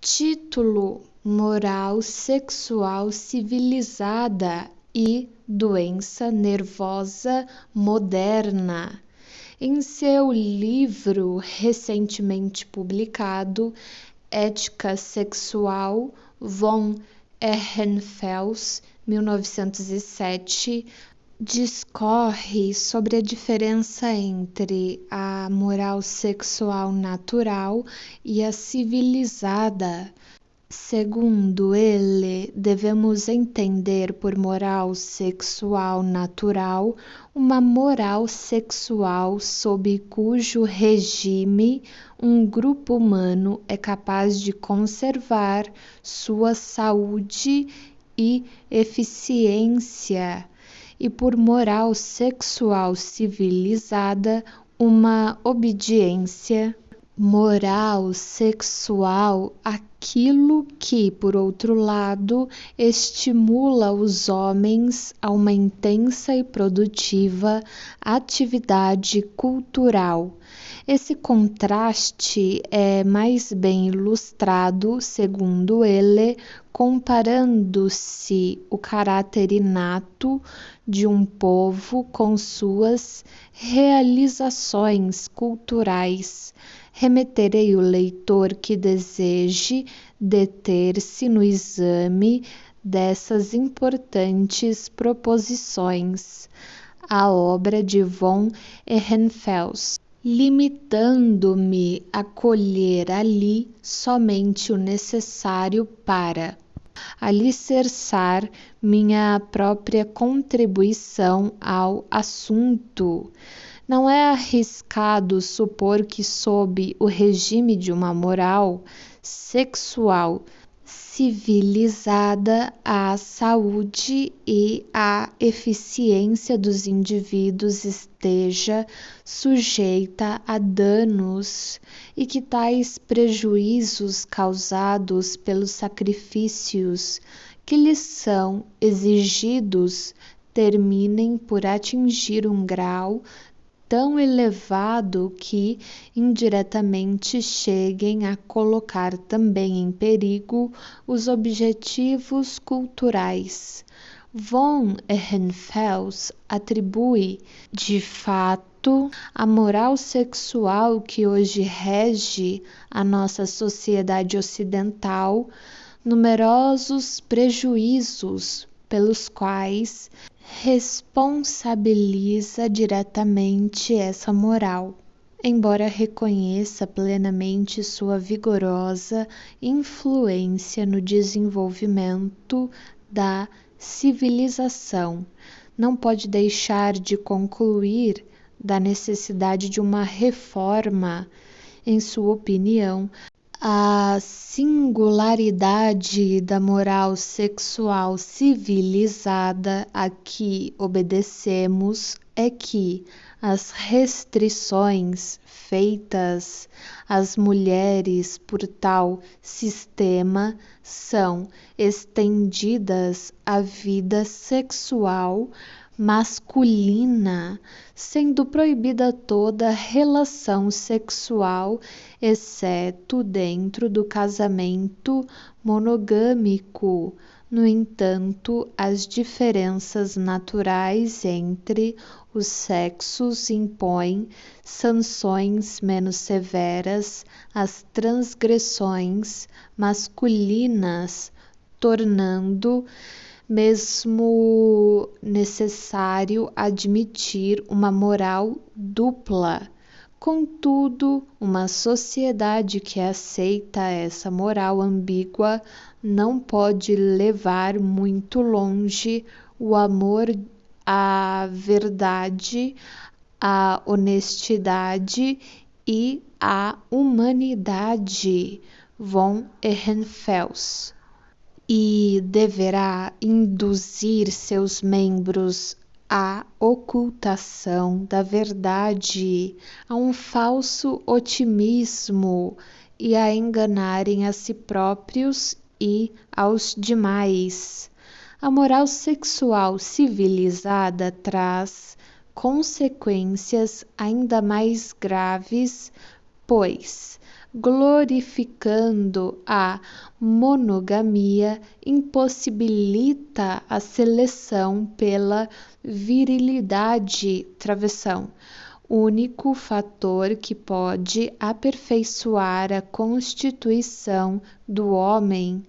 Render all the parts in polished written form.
Título: Moral sexual civilizada e doença nervosa moderna. Em seu livro recentemente publicado, Ética Sexual, von Ehrenfels, 1907, discorre sobre a diferença entre a moral sexual natural e a civilizada. Segundo ele, devemos entender por moral sexual natural uma moral sexual sob cujo regime um grupo humano é capaz de conservar sua saúde e eficiência, e por moral sexual civilizada, uma obediência moral sexual, aquilo que, por outro lado, estimula os homens a uma intensa e produtiva atividade cultural. Esse contraste é mais bem ilustrado, segundo ele, comparando-se o caráter inato de um povo com suas realizações culturais. Remeterei o leitor que deseje deter-se no exame dessas importantes proposições à obra de von Ehrenfels, limitando-me a colher ali somente o necessário para alicerçar minha própria contribuição ao assunto. Não é arriscado supor que, sob o regime de uma moral sexual civilizada, a saúde e a eficiência dos indivíduos esteja sujeita a danos e que tais prejuízos causados pelos sacrifícios que lhes são exigidos terminem por atingir um grau tão elevado que indiretamente cheguem a colocar também em perigo os objetivos culturais. Von Ehrenfels atribui, de fato, à moral sexual que hoje rege a nossa sociedade ocidental numerosos prejuízos pelos quais responsabiliza diretamente essa moral, embora reconheça plenamente sua vigorosa influência no desenvolvimento da civilização. Não pode deixar de concluir da necessidade de uma reforma. Em sua opinião, a singularidade da moral sexual civilizada a que obedecemos é que as restrições feitas às mulheres por tal sistema são estendidas à vida sexual masculina, sendo proibida toda relação sexual, exceto dentro do casamento monogâmico. No entanto, as diferenças naturais entre os sexos impõem sanções menos severas às transgressões masculinas, tornando mesmo necessário admitir uma moral dupla. Contudo, uma sociedade que aceita essa moral ambígua não pode levar muito longe o amor à verdade, à honestidade e à humanidade. Von Ehrenfels. E deverá induzir seus membros à ocultação da verdade, a um falso otimismo e a enganarem a si próprios e aos demais. A moral sexual civilizada traz consequências ainda mais graves, pois glorificando a monogamia, impossibilita a seleção pela virilidade, travessão, único fator que pode aperfeiçoar a constituição do homem,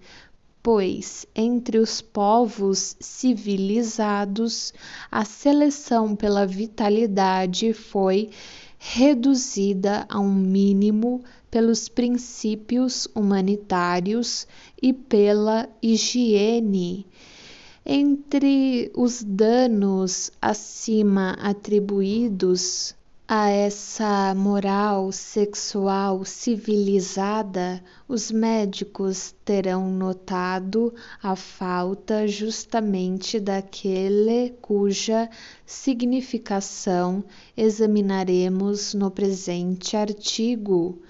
pois entre os povos civilizados a seleção pela vitalidade foi reduzida a um mínimo pelos princípios humanitários e pela higiene. Entre os danos acima atribuídos a essa moral sexual civilizada, os médicos terão notado a falta justamente daquele cuja significação examinaremos no presente artigo.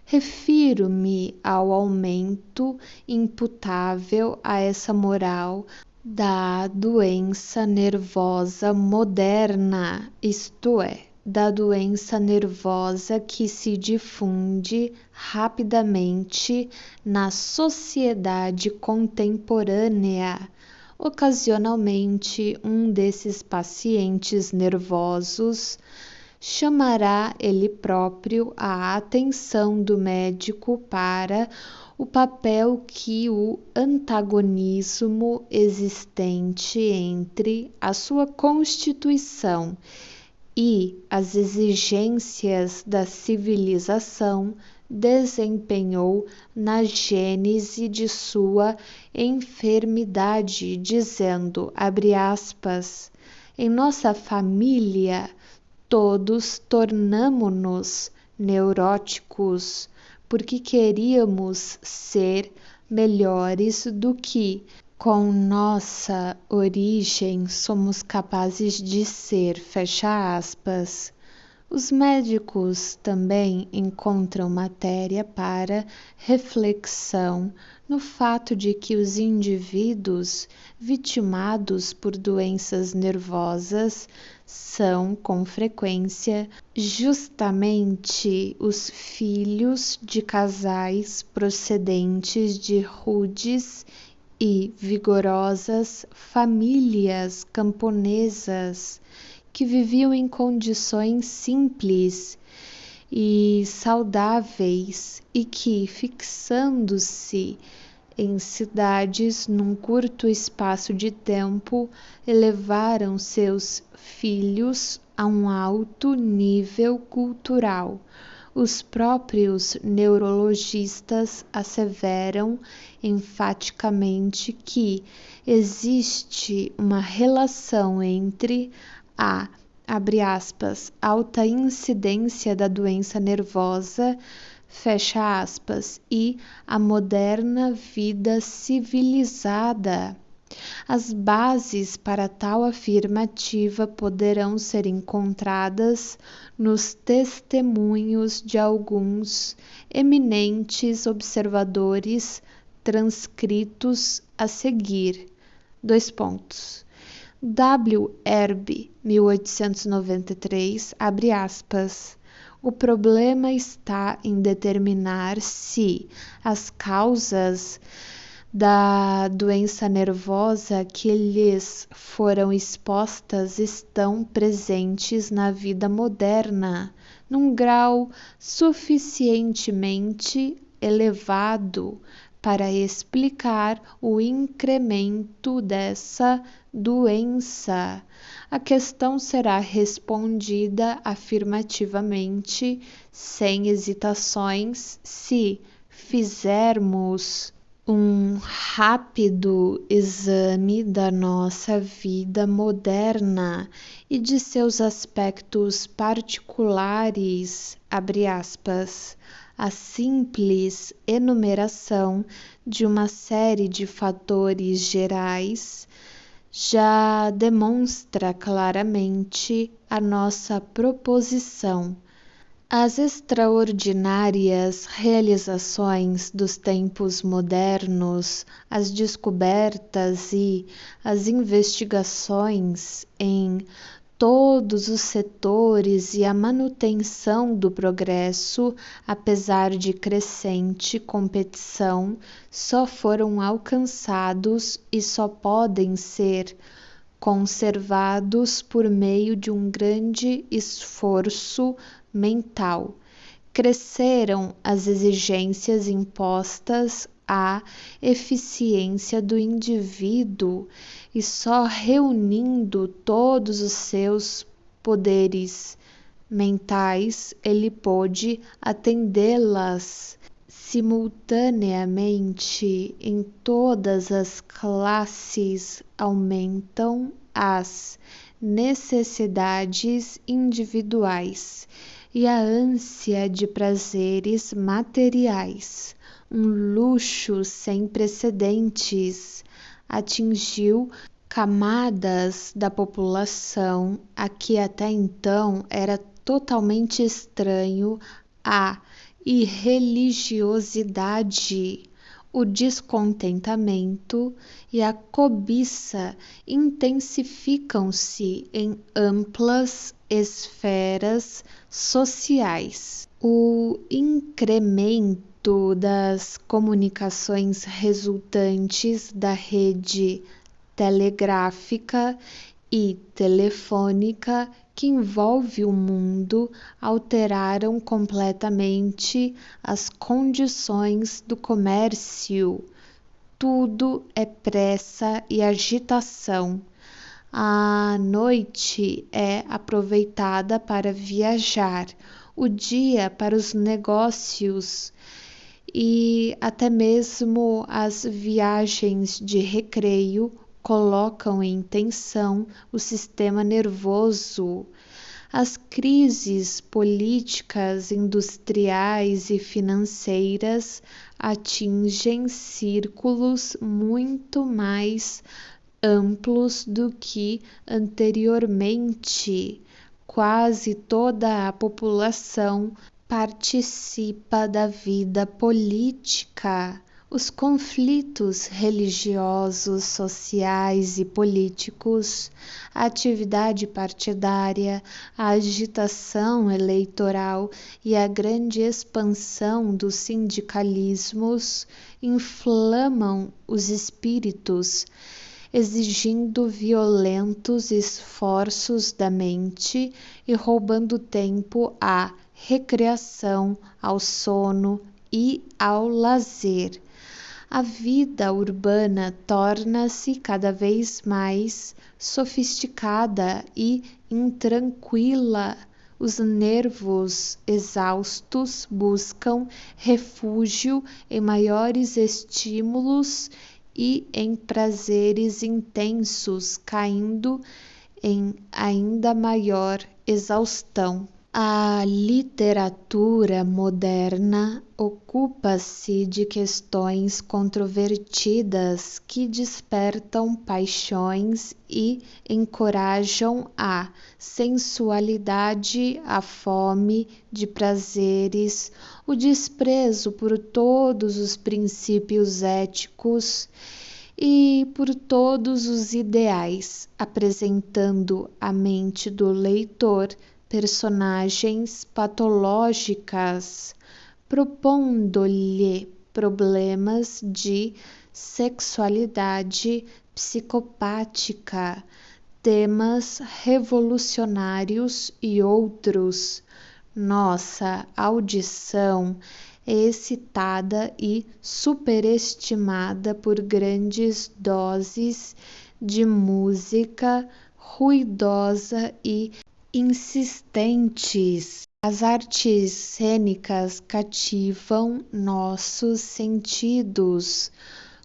Refiro-me ao aumento imputável a essa moral da doença nervosa moderna, isto é, da doença nervosa que se difunde rapidamente na sociedade contemporânea. Ocasionalmente, um desses pacientes nervosos chamará ele próprio a atenção do médico para o papel que o antagonismo existente entre a sua constituição e as exigências da civilização desempenhou na gênese de sua enfermidade, dizendo, abre aspas, em nossa família todos tornamo-nos neuróticos porque queríamos ser melhores do que com nossa origem somos capazes de ser, fecha aspas. Os médicos também encontram matéria para reflexão no fato de que os indivíduos vitimados por doenças nervosas são, com frequência, justamente os filhos de casais procedentes de rudes e vigorosas famílias camponesas que viviam em condições simples e saudáveis e que, fixando-se em cidades num curto espaço de tempo, elevaram seus filhos a um alto nível cultural. Os próprios neurologistas asseveram enfaticamente que existe uma relação entre a, abre aspas, alta incidência da doença nervosa, fecha aspas, e a moderna vida civilizada. As bases para tal afirmativa poderão ser encontradas nos testemunhos de alguns eminentes observadores transcritos a seguir. Dois pontos. W. Erb, 1893, abre aspas. O problema está em determinar se as causas da doença nervosa que lhes foram expostas estão presentes na vida moderna num grau suficientemente elevado para explicar o incremento dessa doença. A questão será respondida afirmativamente, sem hesitações, se fizermos um rápido exame da nossa vida moderna e de seus aspectos particulares, abre aspas, a simples enumeração de uma série de fatores gerais já demonstra claramente a nossa proposição. As extraordinárias realizações dos tempos modernos, as descobertas e as investigações em Todos os setores e a manutenção do progresso, apesar de crescente competição, só foram alcançados e só podem ser conservados por meio de um grande esforço mental. Cresceram as exigências impostas à eficiência do indivíduo e só reunindo todos os seus poderes mentais ele pôde atendê-las simultaneamente. Em todas as classes aumentam as necessidades individuais e a ânsia de prazeres materiais. Um luxo sem precedentes atingiu camadas da população a que até então era totalmente estranho a irreligiosidade. O descontentamento e a cobiça intensificam-se em amplas esferas sociais. O incremento das comunicações resultantes da rede telegráfica e telefônica que envolve o mundo alteraram completamente as condições do comércio. Tudo é pressa e agitação. A noite é aproveitada para viajar, o dia para os negócios e até mesmo as viagens de recreio colocam em tensão o sistema nervoso. As crises políticas, industriais e financeiras atingem círculos muito mais amplos do que anteriormente. Quase toda a população participa da vida política. Os conflitos religiosos, sociais e políticos, a atividade partidária, a agitação eleitoral e a grande expansão dos sindicalismos inflamam os espíritos, exigindo violentos esforços da mente e roubando tempo à recreação, ao sono e ao lazer. A vida urbana torna-se cada vez mais sofisticada e intranquila. Os nervos exaustos buscam refúgio em maiores estímulos e em prazeres intensos, caindo em ainda maior exaustão. A literatura moderna ocupa-se de questões controvertidas que despertam paixões e encorajam a sensualidade, a fome de prazeres, o desprezo por todos os princípios éticos e por todos os ideais, apresentando à mente do leitor personagens patológicas, propondo-lhe problemas de sexualidade psicopática, temas revolucionários e outros. Nossa audição é excitada e superestimada por grandes doses de música ruidosa e insistentes. As artes cênicas cativam nossos sentidos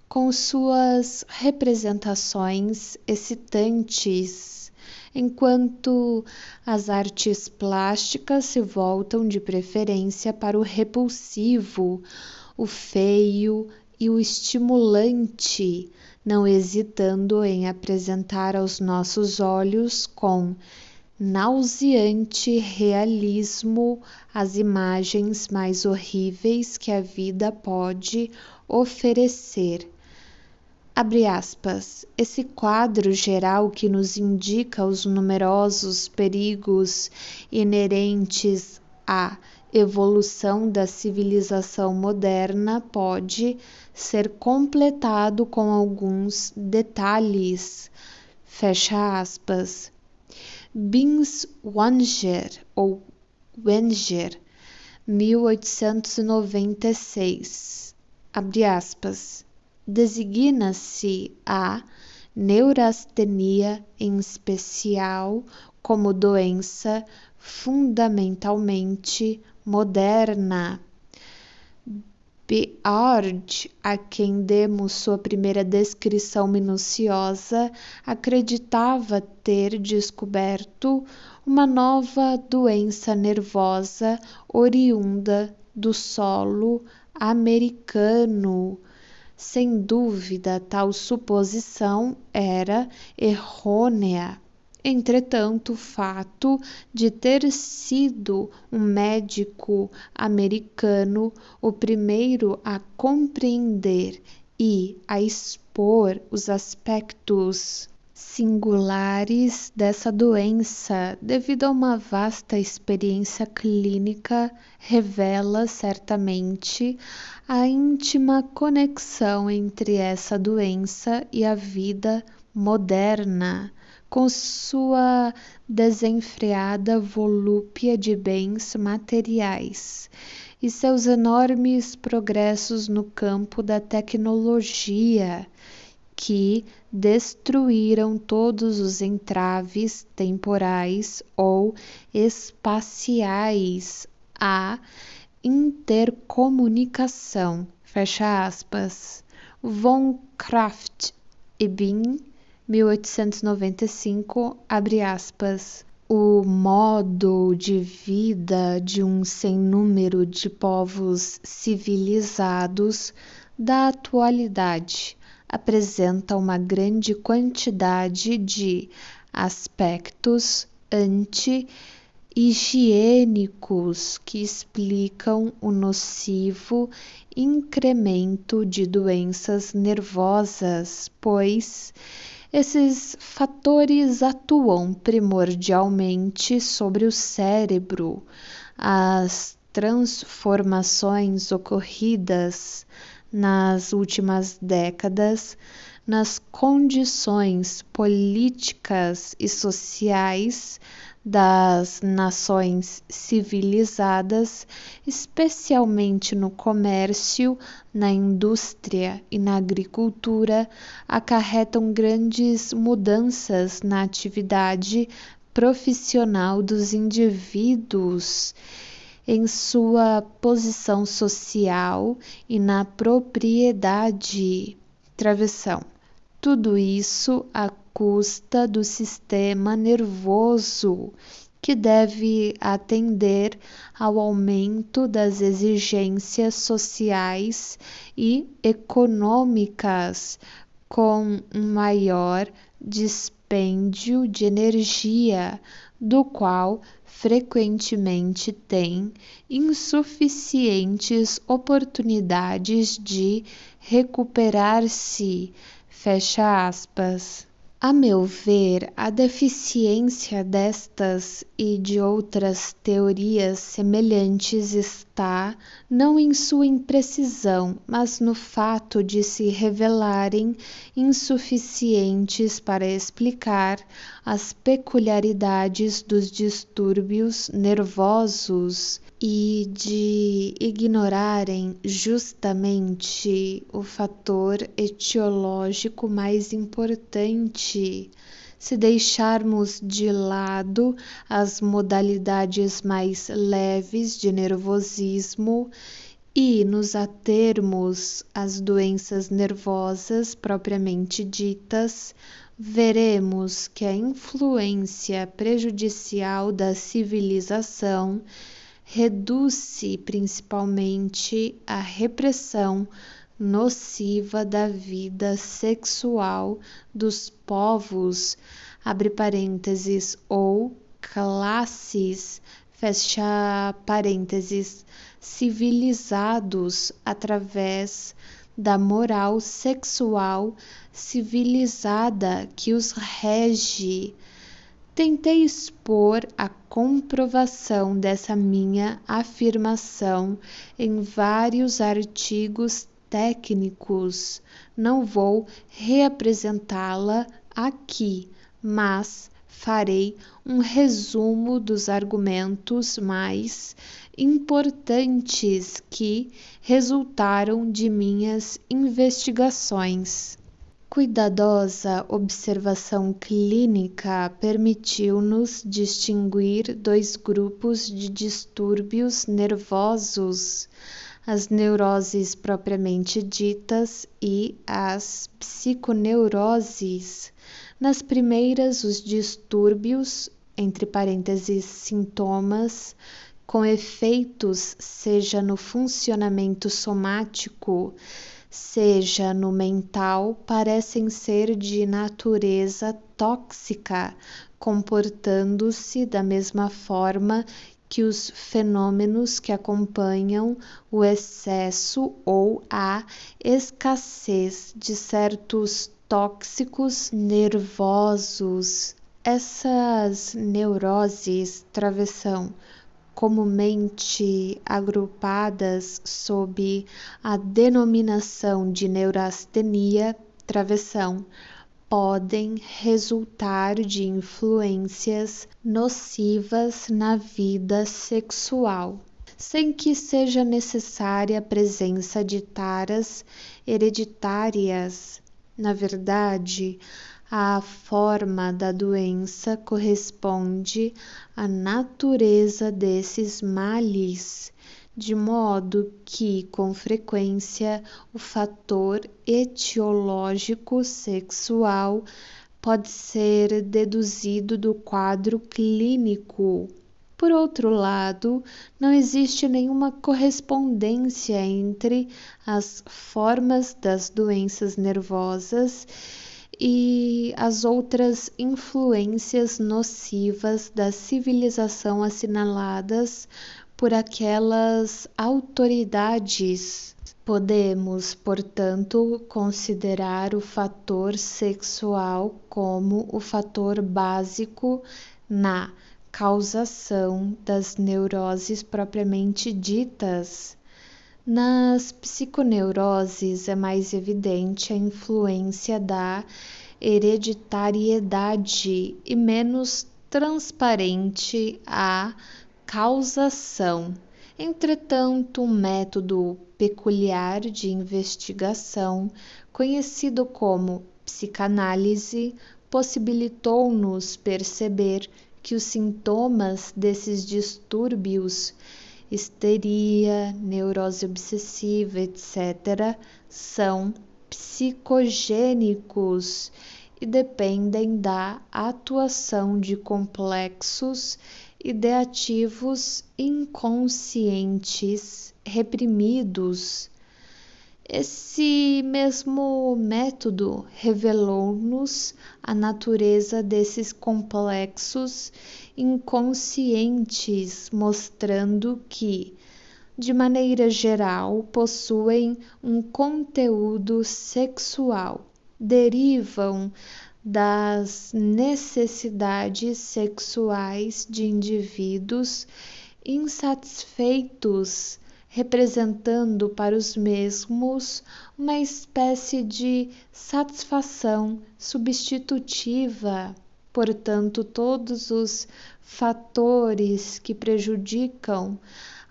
com suas representações excitantes, enquanto as artes plásticas se voltam de preferência para o repulsivo, o feio e o estimulante, não hesitando em apresentar aos nossos olhos com nauseante realismo as imagens mais horríveis que a vida pode oferecer. Abre aspas, esse quadro geral que nos indica os numerosos perigos inerentes à evolução da civilização moderna pode ser completado com alguns detalhes. Fecha aspas. Binswanger, ou Wenger, 1896, abre aspas, designa-se a neurastenia em especial como doença fundamentalmente moderna. Beard, a quem demos sua primeira descrição minuciosa, acreditava ter descoberto uma nova doença nervosa oriunda do solo americano. Sem dúvida, tal suposição era errônea. Entretanto, o fato de ter sido um médico americano o primeiro a compreender e a expor os aspectos singulares dessa doença, devido a uma vasta experiência clínica, revela certamente a íntima conexão entre essa doença e a vida moderna, com sua desenfreada volúpia de bens materiais e seus enormes progressos no campo da tecnologia, que destruíram todos os entraves temporais ou espaciais à intercomunicação. Fecha aspas. Von Kraft Ebing, 1895, abre aspas. O modo de vida de um sem número de povos civilizados da atualidade apresenta uma grande quantidade de aspectos anti-higiênicos que explicam o nocivo incremento de doenças nervosas, pois esses fatores atuam primordialmente sobre o cérebro. As transformações ocorridas nas últimas décadas nas condições políticas e sociais das nações civilizadas, especialmente no comércio, na indústria e na agricultura, acarretam grandes mudanças na atividade profissional dos indivíduos, em sua posição social e na propriedade. Travessão. Tudo isso à custa do sistema nervoso, que deve atender ao aumento das exigências sociais e econômicas, com um maior dispêndio de energia, do qual frequentemente tem insuficientes oportunidades de recuperar-se. Fecha aspas. A meu ver, a deficiência destas e de outras teorias semelhantes está não em sua imprecisão, mas no fato de se revelarem insuficientes para explicar as peculiaridades dos distúrbios nervosos e de ignorarem justamente o fator etiológico mais importante. Se deixarmos de lado as modalidades mais leves de nervosismo e nos atermos às doenças nervosas propriamente ditas, veremos que a influência prejudicial da civilização reduz-se principalmente à repressão nociva da vida sexual dos povos, abre parênteses, ou classes, fecha parênteses, civilizados através da moral sexual civilizada que os rege. Tentei expor a comprovação dessa minha afirmação em vários artigos técnicos. Não vou reapresentá-la aqui, mas farei um resumo dos argumentos mais importantes que resultaram de minhas investigações. Cuidadosa observação clínica permitiu-nos distinguir dois grupos de distúrbios nervosos: as neuroses propriamente ditas e as psiconeuroses. Nas primeiras, os distúrbios, entre parênteses, sintomas, com efeitos seja no funcionamento somático, seja no mental, parecem ser de natureza tóxica, comportando-se da mesma forma que os fenômenos que acompanham o excesso ou a escassez de certos tóxicos nervosos. Essas neuroses, travessão, comumente agrupadas sob a denominação de neurastenia, travessão, podem resultar de influências nocivas na vida sexual, sem que seja necessária a presença de taras hereditárias. Na verdade, a forma da doença corresponde à natureza desses males, de modo que, com frequência, o fator etiológico sexual pode ser deduzido do quadro clínico. Por outro lado, não existe nenhuma correspondência entre as formas das doenças nervosas e as outras influências nocivas da civilização assinaladas por aquelas autoridades. Podemos, portanto, considerar o fator sexual como o fator básico na causação das neuroses propriamente ditas. Nas psiconeuroses é mais evidente a influência da hereditariedade e menos transparente a causação. Entretanto, um método peculiar de investigação, conhecido como psicanálise, possibilitou-nos perceber que os sintomas desses distúrbios, histeria, neurose obsessiva, etc., são psicogênicos e dependem da atuação de complexos ideativos inconscientes reprimidos. Esse mesmo método revelou-nos a natureza desses complexos inconscientes, mostrando que, de maneira geral, possuem um conteúdo sexual, derivam das necessidades sexuais de indivíduos insatisfeitos, representando para os mesmos uma espécie de satisfação substitutiva. Portanto, todos os fatores que prejudicam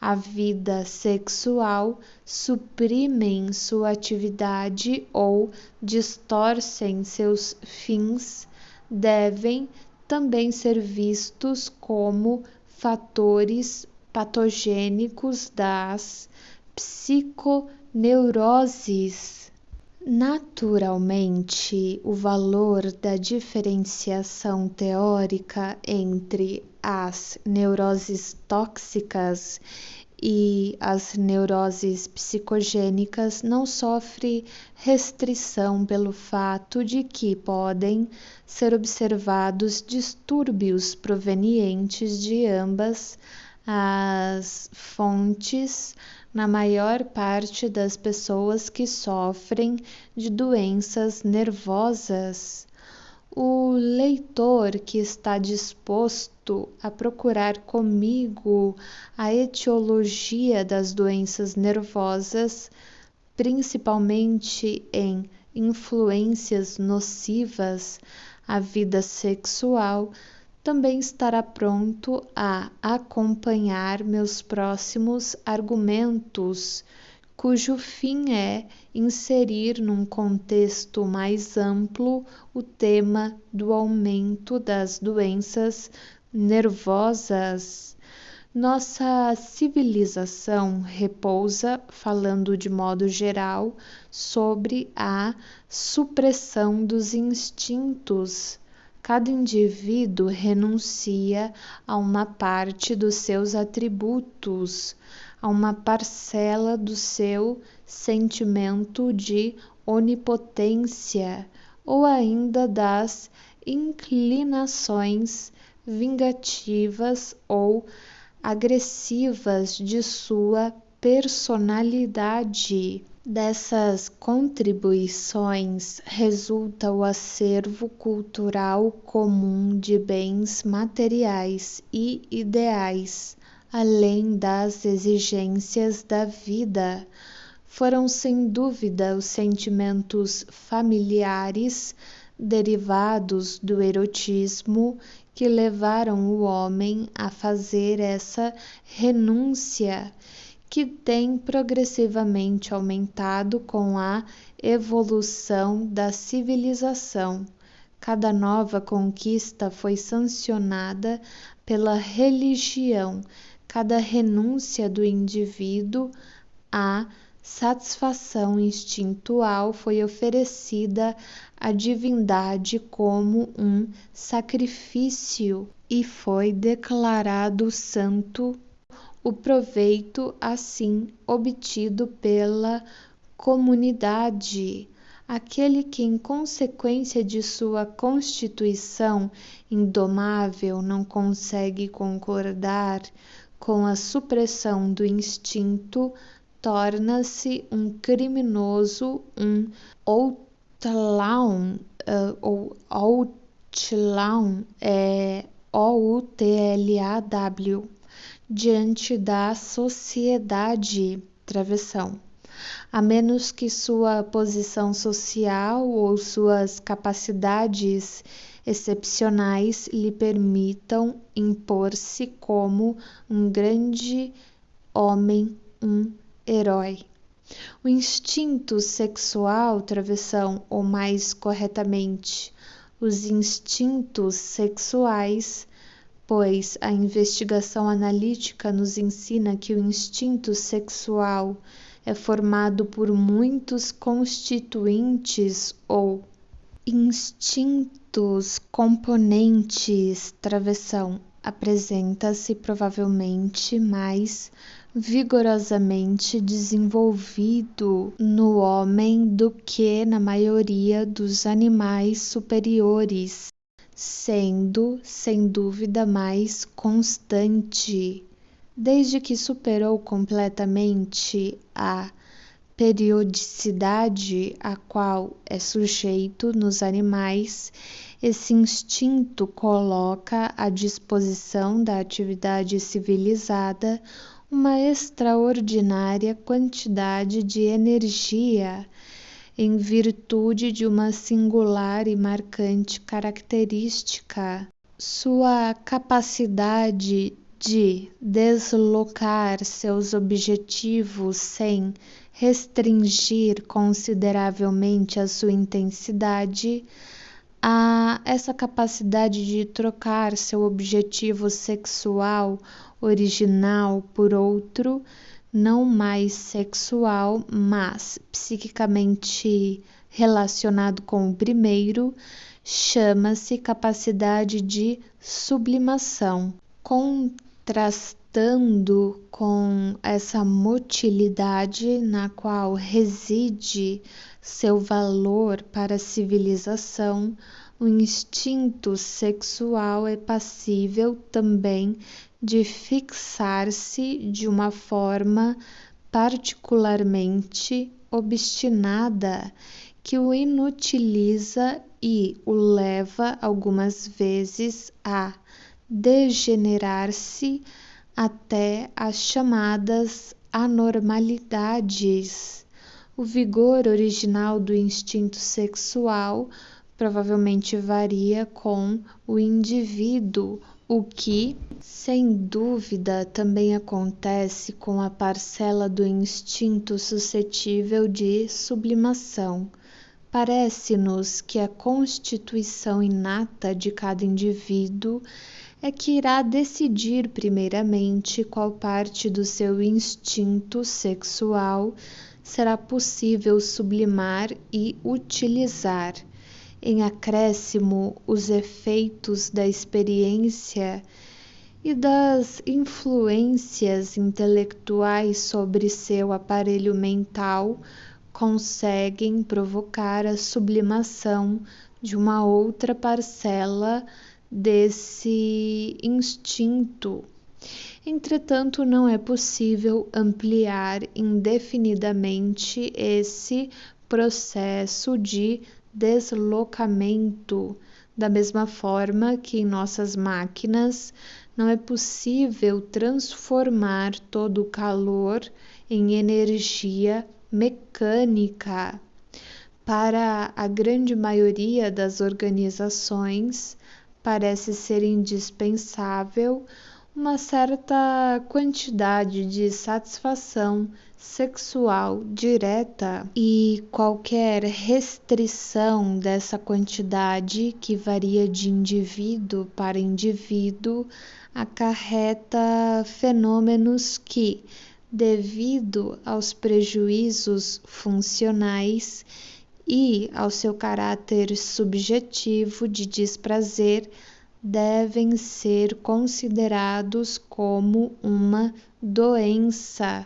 a vida sexual suprimem sua atividade ou distorcem seus fins, devem também ser vistos como fatores patogênicos das psiconeuroses. Naturalmente, o valor da diferenciação teórica entre as neuroses tóxicas e as neuroses psicogênicas não sofre restrição pelo fato de que podem ser observados distúrbios provenientes de ambas as fontes na maior parte das pessoas que sofrem de doenças nervosas. O leitor que está disposto a procurar comigo a etiologia das doenças nervosas, principalmente em influências nocivas à vida sexual, também estará pronto a acompanhar meus próximos argumentos, cujo fim é inserir num contexto mais amplo o tema do aumento das doenças nervosas. Nossa civilização repousa, falando de modo geral, sobre a supressão dos instintos. Cada indivíduo renuncia a uma parte dos seus atributos, a uma parcela do seu sentimento de onipotência ou ainda das inclinações vingativas ou agressivas de sua personalidade. Dessas contribuições resulta o acervo cultural comum de bens materiais e ideais, além das exigências da vida. Foram sem dúvida os sentimentos familiares derivados do erotismo que levaram o homem a fazer essa renúncia, que tem progressivamente aumentado com a evolução da civilização. Cada nova conquista foi sancionada pela religião, cada renúncia do indivíduo à satisfação instintual foi oferecida à divindade como um sacrifício e foi declarado santo o proveito assim obtido pela comunidade. Aquele que, em consequência de sua constituição indomável, não consegue concordar com a supressão do instinto, torna-se um criminoso, um outlaw, ou outlaw, OUTLAW, diante da sociedade. Travessão. A menos que sua posição social ou suas capacidades excepcionais lhe permitam impor-se como um grande homem, um herói. O instinto sexual, travessão, ou mais corretamente, os instintos sexuais, pois a investigação analítica nos ensina que o instinto sexual é formado por muitos constituintes ou instintos componentes. Travessão, apresenta-se provavelmente mais vigorosamente desenvolvido no homem do que na maioria dos animais superiores, sendo, sem dúvida, mais constante. Desde que superou completamente a periodicidade a qual é sujeito nos animais, esse instinto coloca à disposição da atividade civilizada uma extraordinária quantidade de energia, em virtude de uma singular e marcante característica: sua capacidade de deslocar seus objetivos sem restringir consideravelmente a sua intensidade. Essa capacidade de trocar seu objetivo sexual original por outro, não mais sexual, mas psiquicamente relacionado com o primeiro, chama-se capacidade de sublimação. Contrastando com essa motilidade na qual reside seu valor para a civilização, o instinto sexual é passível também de fixar-se de uma forma particularmente obstinada que o inutiliza e o leva algumas vezes a degenerar-se até as chamadas anormalidades. O vigor original do instinto sexual provavelmente varia com o indivíduo, o que, sem dúvida, também acontece com a parcela do instinto suscetível de sublimação. Parece-nos que a constituição inata de cada indivíduo é que irá decidir primeiramente qual parte do seu instinto sexual será possível sublimar e utilizar. Em acréscimo, os efeitos da experiência e das influências intelectuais sobre seu aparelho mental conseguem provocar a sublimação de uma outra parcela desse instinto. Entretanto, não é possível ampliar indefinidamente esse processo de deslocamento, da mesma forma que em nossas máquinas não é possível transformar todo o calor em energia mecânica. Para a grande maioria das organizações, parece ser indispensável uma certa quantidade de satisfação sexual direta, e qualquer restrição dessa quantidade, que varia de indivíduo para indivíduo, acarreta fenômenos que, devido aos prejuízos funcionais e ao seu caráter subjetivo de desprazer, devem ser considerados como uma doença.